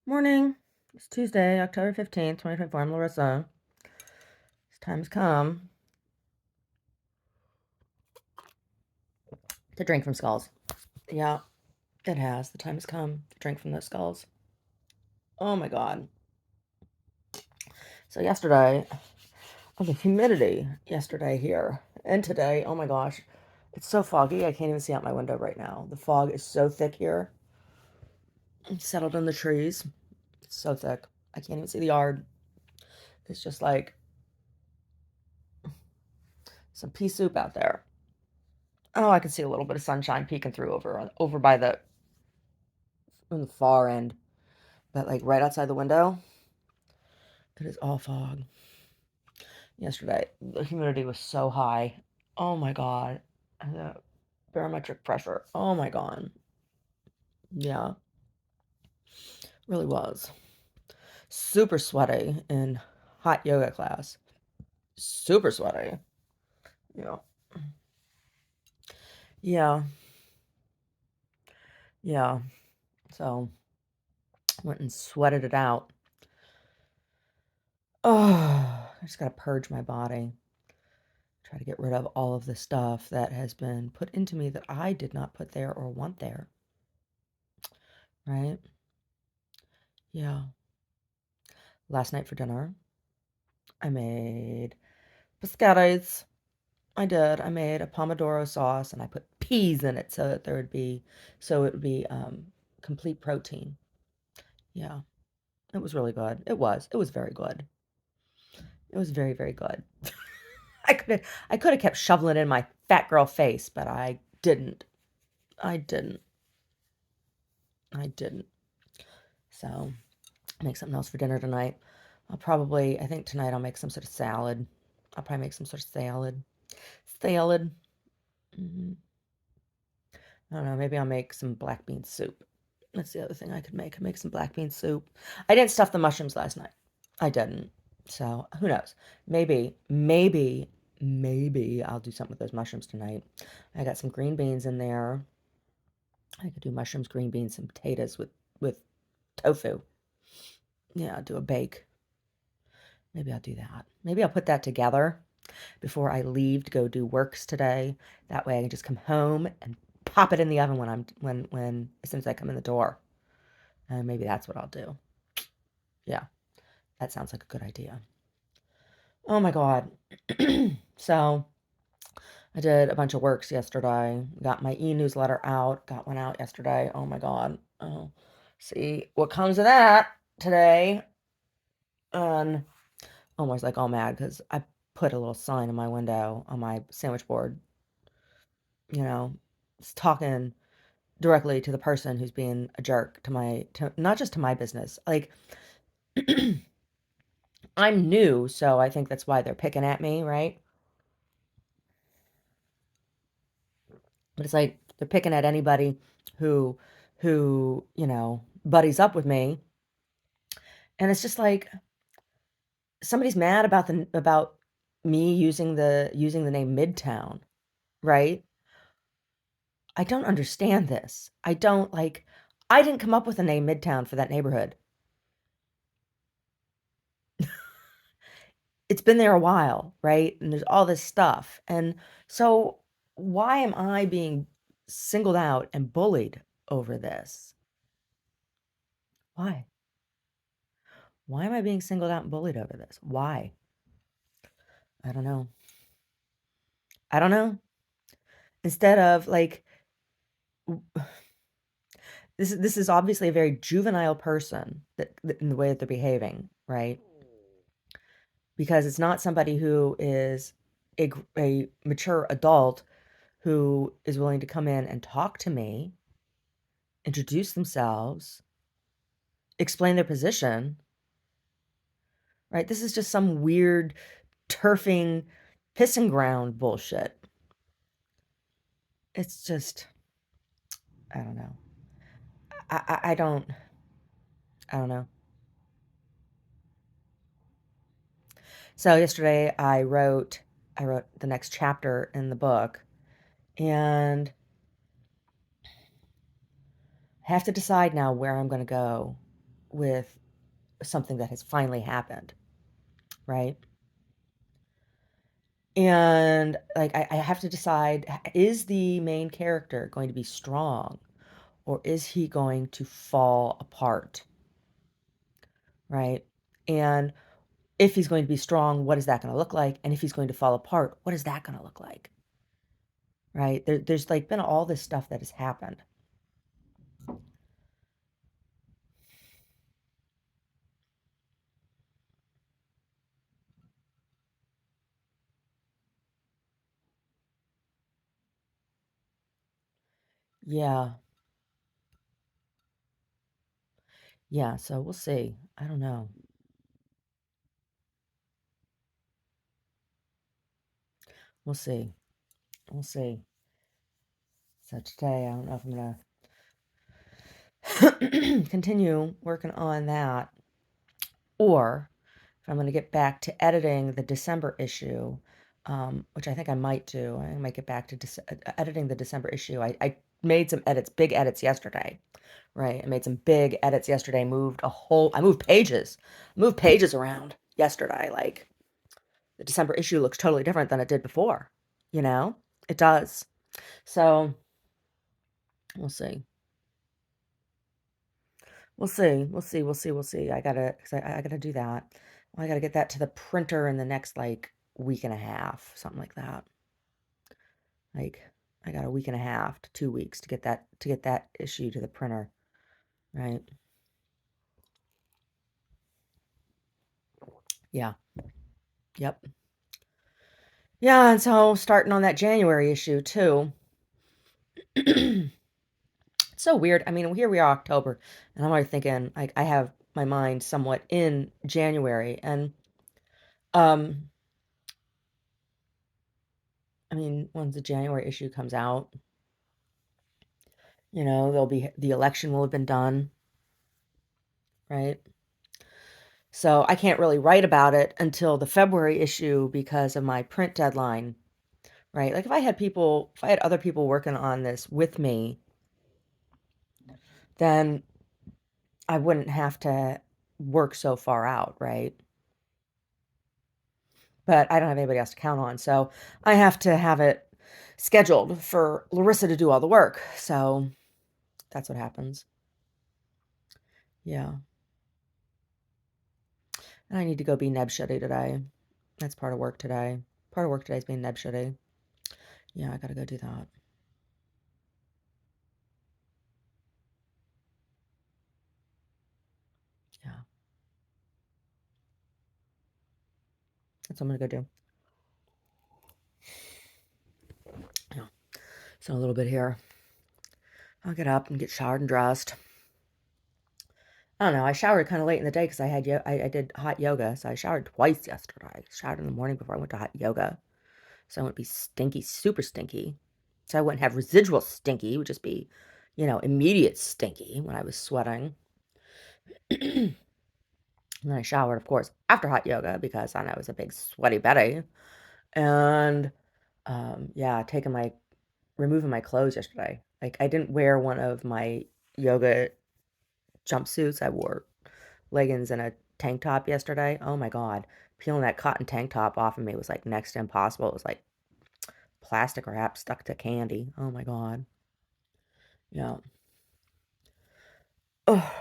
Morning. It's Tuesday, October 15th, 2024. I'm Larissa. It's time has come to drink from skulls. Yeah, it has. The time has come to drink from those skulls. Oh my God. So, yesterday, the humidity yesterday here and today, oh my gosh, it's so foggy. I can't even see out my window right now. The fog is so thick here. It's settled in the trees. It's so thick. I can't even see the yard. It's just like some pea soup out there. Oh, I can see a little bit of sunshine peeking through over by the on the far end, but like right outside the window, it is all fog. Yesterday, the humidity was so high. Oh my God. The barometric pressure. Oh my God. Yeah, really was. Super sweaty in hot yoga class. Super sweaty. Yeah. Yeah. Yeah. So went and sweated it out. Oh, I just got to purge my body. Try to get rid of all of the stuff that has been put into me that I did not put there or want there. Right? Yeah. Last night for dinner, I made biscottis. I did. I made a pomodoro sauce and I put peas in it so that it would be complete protein. Yeah, it was really good. It was. It was very good. It was very, very good. I could have kept shoveling it in my fat girl face, but I didn't. I didn't. I didn't. So, make something else for dinner tonight. I think tonight I'll make some sort of salad. I'll probably make some sort of salad. Salad. Hmm. I don't know. Maybe I'll make some black bean soup. That's the other thing I could make. I could make some black bean soup. I didn't stuff the mushrooms last night. I didn't. So who knows? Maybe I'll do something with those mushrooms tonight. I got some green beans in there. I could do mushrooms, green beans, and potatoes with tofu. Yeah, I'll do a bake. Maybe I'll do that. Maybe I'll put that together before I leave to go do works today. That way I can just come home and pop it in the oven when as soon as I come in the door. And maybe that's what I'll do. Yeah, that sounds like a good idea. Oh my God. So I did a bunch of works yesterday. Got my e-newsletter out. Got one out yesterday. Oh my God. Oh, see what comes of that today. And almost like all mad because I put a little sign in my window on my sandwich board, you know, talking directly to the person who's being a jerk to not just to my business. Like I'm new, so I think that's why they're picking at me, right? But it's like they're picking at anybody who buddies up with me. And it's just like somebody's mad about me using the name Midtown, right? I don't understand this. I didn't come up with the name Midtown for that neighborhood. It's been there a while, right? And there's all this stuff. And so why am I being singled out and bullied over this? Why? Why am I being singled out and bullied over this? Why? I don't know. I don't know. Instead of like this is obviously a very juvenile person that in the way that they're behaving, right? Because it's not somebody who is a mature adult who is willing to come in and talk to me, introduce themselves, explain their position, right? This is just some weird turfing pissing ground bullshit. It's just, I don't know. I I don't know. So yesterday I wrote the next chapter in the book and I have to decide now where I'm going to go with something that has finally happened, right? And like I have to decide, is the main character going to be strong or is he going to fall apart, right? And if he's going to be strong, what is that going to look like? And if he's going to fall apart, what is that going to look like? Right? There's like been all this stuff that has happened. Yeah. Yeah. So we'll see. I don't know. We'll see. We'll see. So today, I don't know if I'm going to continue working on that or if I'm going to get back to editing the December issue, which I think I might do. I might get back to editing the December issue. I made some edits, big edits yesterday, right? I made some big edits yesterday. I moved pages around yesterday. Like the December issue looks totally different than it did before. You know, it does. So we'll see. We'll see. We'll see. We'll see. We'll see. I gotta do that. Well, I gotta get that to the printer in the next like week and a half, something like that. Like I got a week and a half to 2 weeks to get that issue to the printer, right? Yeah. Yep. Yeah, and so starting on that January issue too. It's so weird. I mean, here we are October, and I'm already thinking like I have my mind somewhat in January and um I mean, once the January issue comes out, there'll be the election will have been done, right? So I can't really write about it until the February issue because of my print deadline, right? Like if I had other people working on this with me, then I wouldn't have to work so far out, right? But I don't have anybody else to count on. So I have to have it scheduled for Larissa to do all the work. So that's what happens. Yeah. And I need to go be neb shitty today. That's part of work today. Part of work today is being neb shitty. Yeah, I gotta go do that. Yeah, that's what I'm gonna go do. Yeah. So a little bit here. I'll get up and get showered and dressed. I don't know. I showered kind of late in the day because I did hot yoga, so I showered twice yesterday. I showered in the morning before I went to hot yoga, so I wouldn't be stinky, super stinky. So I wouldn't have residual stinky. It would just be, immediate stinky when I was sweating. And then I showered, of course, after hot yoga because I know I was a big sweaty Betty. And yeah, removing my clothes yesterday. Like I didn't wear one of my yoga jumpsuits. I wore leggings and a tank top yesterday. Oh my God. Peeling that cotton tank top off of me was like next to impossible. It was like plastic wrap stuck to candy. Oh my God. Yeah. Oh,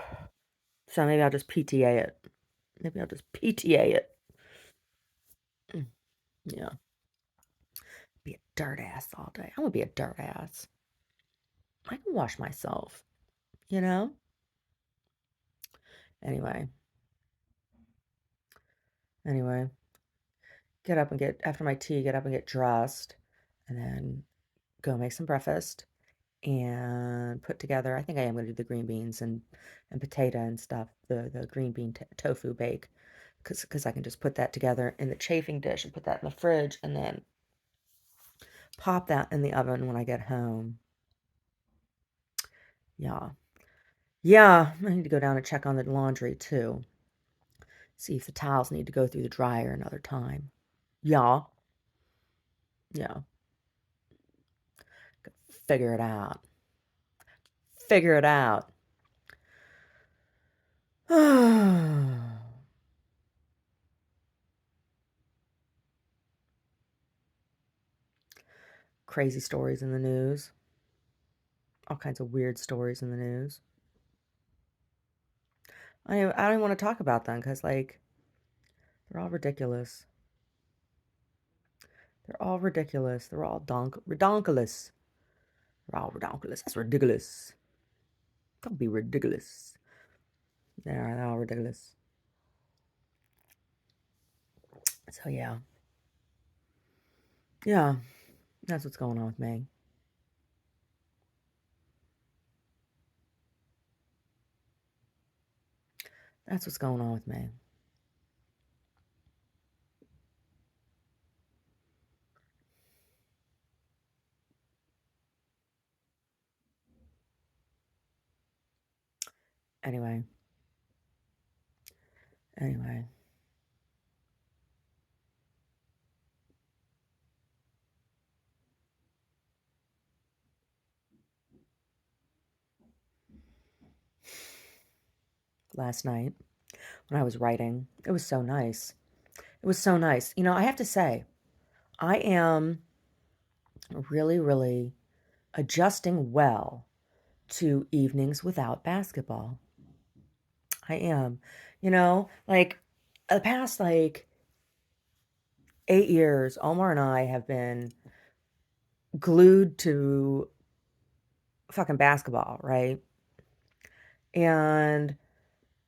so maybe I'll just PTA it. Maybe I'll just PTA it. Mm, yeah. Be a dirt ass all day. I want to be a dirt ass. I can wash myself, you know? Anyway, anyway, after my tea, get up and get dressed, and then go make some breakfast and put together. I think I am going to do the green beans and potato and stuff, the green bean tofu bake, because I can just put that together in the chafing dish and put that in the fridge and then pop that in the oven when I get home. Yeah. Yeah, I need to go down and check on the laundry too. See if the towels need to go through the dryer another time. Yeah. Yeah. Figure it out. Figure it out. crazy stories in the news, all kinds of weird stories in the news. I don't want to talk about them because, like, they're all ridiculous. They're all ridiculous. They're all redonkulous. They're all redonkulous. That's ridiculous. Don't be ridiculous. They're all ridiculous. So, yeah. Yeah. That's what's going on with me. That's what's going on with me. Anyway. Anyway. Last night, when I was writing, it was so nice. It was so nice. You know, I have to say, I am really, really adjusting well to evenings without basketball. I am. You know, like the past like 8 years, Omar and I have been glued to fucking basketball, right? And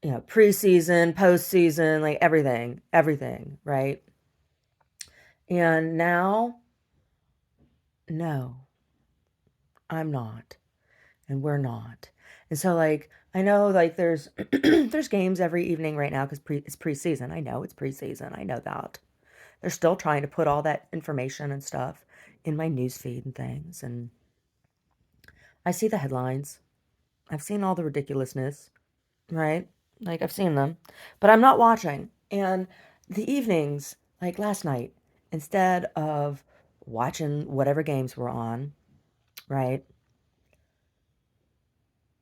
preseason, postseason, like everything, right? And now, no, I'm not. And we're not. And so like I know like there's there's games every evening right now because it's preseason. I know it's preseason. I know that. They're still trying to put all that information and stuff in my news feed and things. And I see the headlines. I've seen all the ridiculousness, right? Like I've seen them, but I'm not watching. And the evenings, like last night, instead of watching whatever games were on, right?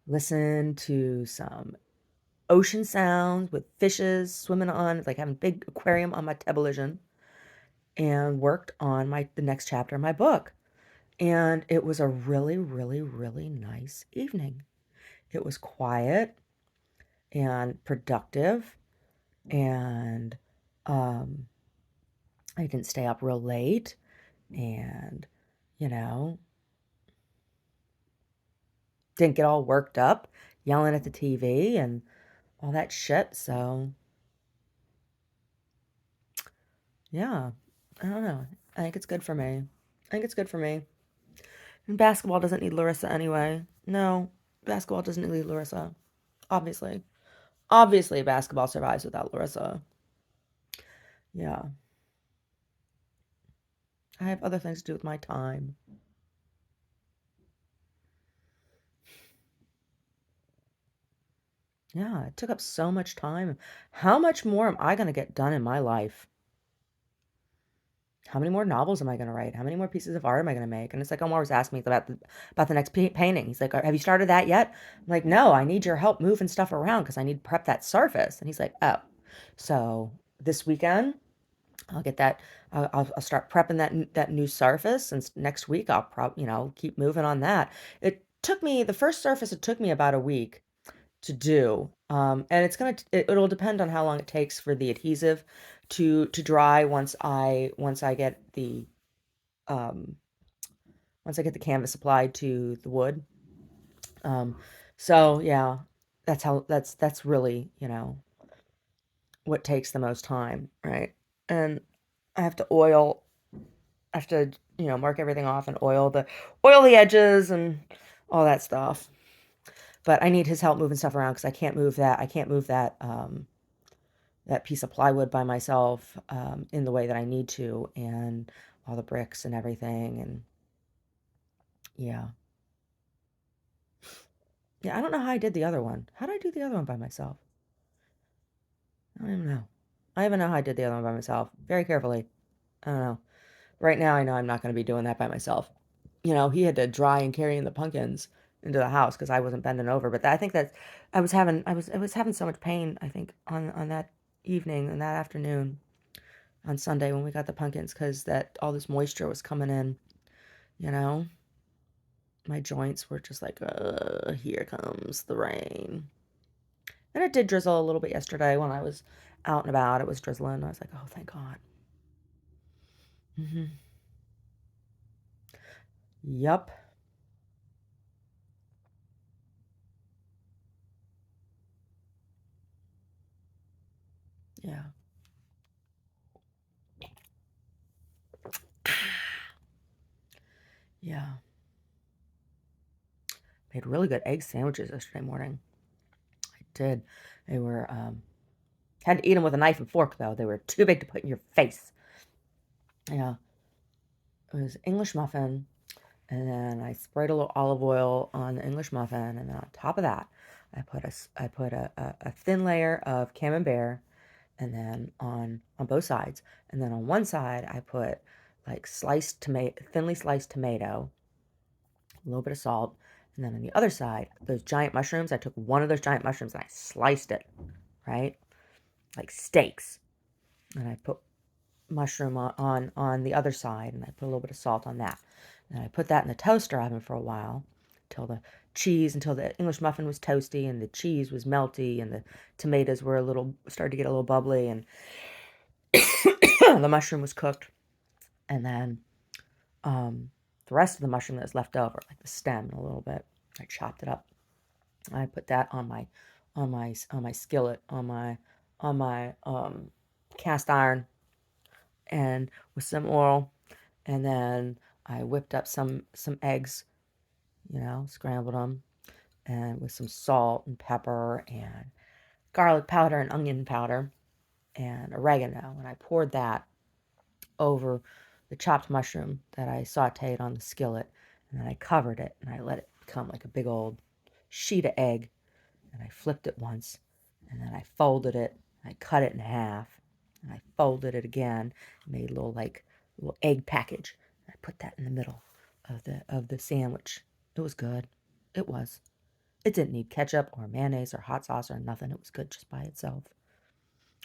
Listen to some ocean sounds with fishes swimming on, like having a big aquarium on my television, and worked on the next chapter of my book. And it was a really, really, really nice evening. It was quiet and productive, and um, I didn't stay up real late, and you know, didn't get all worked up yelling at the TV and all that shit. So yeah, I don't know. I think it's good for me. I think it's good for me. And basketball doesn't need Larissa anyway. No, basketball doesn't need Larissa. Obviously. Obviously, basketball survives without Larissa. Yeah. I have other things to do with my time. Yeah, it took up so much time. How much more am I going to get done in my life? How many more novels am I going to write? How many more pieces of art am I going to make? And it's like Omar was asking me about the next painting. He's like, "Have you started that yet?" I'm like, "No, I need your help moving stuff around because I need to prep that surface." And he's like, "Oh, so this weekend I'll get that. I'll start prepping that new surface, and next week I'll keep moving on that." It took me the first surface. It took me about a week to do. And it'll depend on how long it takes for the adhesive to dry um, once I get the canvas applied to the wood. Um, so yeah, that's really, what takes the most time, right? And I have to oil, I have to, mark everything off and oil the edges and all that stuff. But I need his help moving stuff around because I can't move that piece of plywood by myself in the way that I need to, and all the bricks and everything. And yeah. Yeah, I don't know how I did the other one. How did I do the other one by myself? I don't even know. I even know how I did the other one by myself. Very carefully. I don't know. Right now, I know I'm not going to be doing that by myself. He had to dry and carrying the pumpkins into the house because I wasn't bending over. But I think that I was having so much pain, I think, on that evening and that afternoon on Sunday when we got the pumpkins because that all this moisture was coming in you know? My joints were just like, here comes the rain. And it did drizzle a little bit yesterday when I was out and about. It was drizzling. I was like, oh, thank God. Hmm. Yup. Yeah. Yeah. Made really good egg sandwiches yesterday morning. I did. They were, had to eat them with a knife and fork, though. They were too big to put in your face. Yeah. It was English muffin, and then I sprayed a little olive oil on the English muffin, and then on top of that, I put a thin layer of camembert, and then on both sides, and then on one side I put like sliced tomato, thinly sliced tomato, a little bit of salt, and then on the other side, those giant mushrooms. I took one of those giant mushrooms and I sliced it, right, like steaks, and I put mushroom on the other side, and I put a little bit of salt on that. And I put that in the toaster oven for a while until the English muffin was toasty and the cheese was melty and the tomatoes were started to get a little bubbly, and the mushroom was cooked. And then the rest of the mushroom that was left over, like the stem a little bit, I chopped it up. I put that on my skillet, on my cast iron, and with some oil. And then I whipped up some eggs, scrambled them, and with some salt and pepper and garlic powder and onion powder and oregano. And I poured that over the chopped mushroom that I sauteed on the skillet. And then I covered it and I let it become like a big old sheet of egg. And I flipped it once, and then I folded it. I cut it in half, and I folded it again. Made a little egg package. I put that in the middle of the sandwich. It was good. It was. It didn't need ketchup or mayonnaise or hot sauce or nothing. It was good just by itself.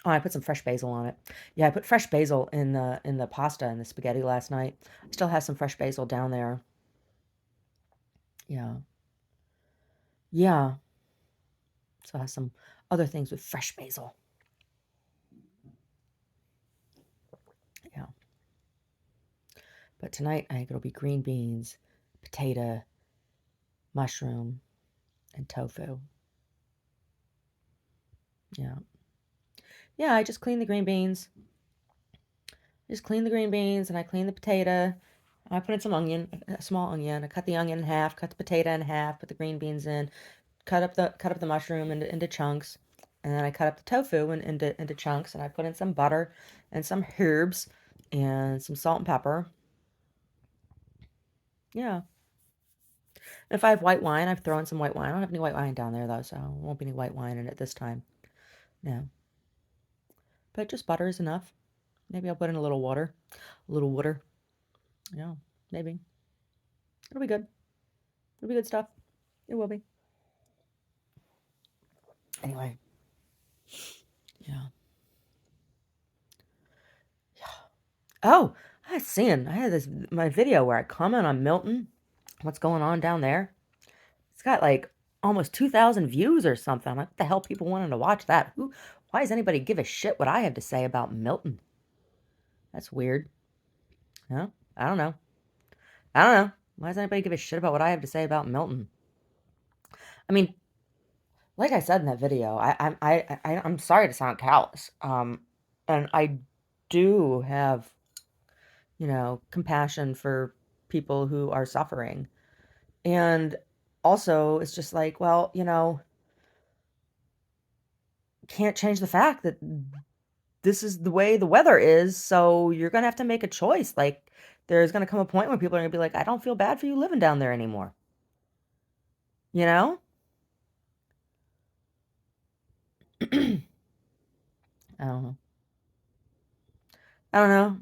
Oh, I put some fresh basil on it. Yeah, I put fresh basil in the pasta and the spaghetti last night. I still have some fresh basil down there. Yeah. Yeah. So I have some other things with fresh basil. Yeah. But tonight I think it'll be green beans, potato, mushroom, and tofu. Yeah. Yeah, I just clean the green beans. And I clean the potato. I put in some onion, a small onion. I cut the onion in half, cut the potato in half, put the green beans in, cut up the mushroom into chunks, and then I cut up the tofu into chunks, and I put in some butter and some herbs and some salt and pepper. Yeah. If I have white wine, I've thrown some white wine. I don't have any white wine down there though, so there won't be any white wine in it this time. No. But just butter is enough. Maybe I'll put in a little water. A little water. Yeah, maybe. It'll be good. It'll be good stuff. It will be. Anyway, yeah. Yeah. Oh, I had this my video where I comment on Milton, what's going on down there. It's got like almost 2,000 views or something. I'm like, what the hell people wanting to watch that? Why does anybody give a shit what I have to say about Milton? That's weird. Huh? I don't know. I don't know. Why does anybody give a shit about what I have to say about Milton? I mean, like I said in that video, I'm sorry to sound callous. And I do have, compassion for people who are suffering. And also, it's just like, well, can't change the fact that this is the way the weather is, so you're gonna have to make a choice. Like, there's gonna come a point where people are gonna be like, I don't feel bad for you living down there anymore. You know? I don't know. I don't know.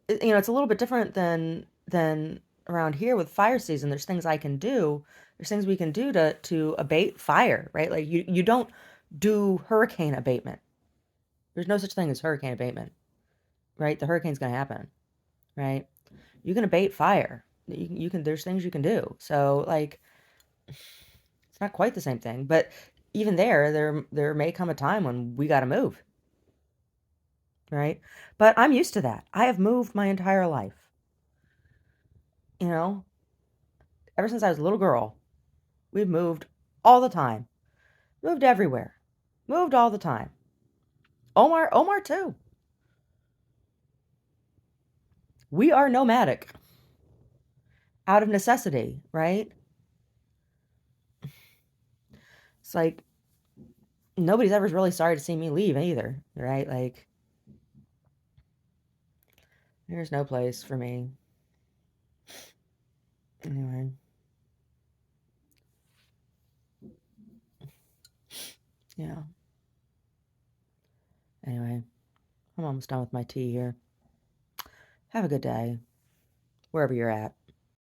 It's a little bit different than around here with fire season. There's things I can do. There's things we can do to abate fire, right? Like you don't do hurricane abatement. There's no such thing as hurricane abatement, right? The hurricane's gonna happen, right? You can abate fire. You can there's things you can do. So, like, it's not quite the same thing, but even there may come a time when we gotta move, right? But I'm used to that. I have moved my entire life, you know? Ever since I was a little girl, we've moved all the time. Moved everywhere. Moved all the time. Omar too. We are nomadic out of necessity, right? It's like nobody's ever really sorry to see me leave either, right? Like there's no place for me. Anyway, yeah. Anyway, I'm almost done with my tea here. Have a good day, wherever you're at.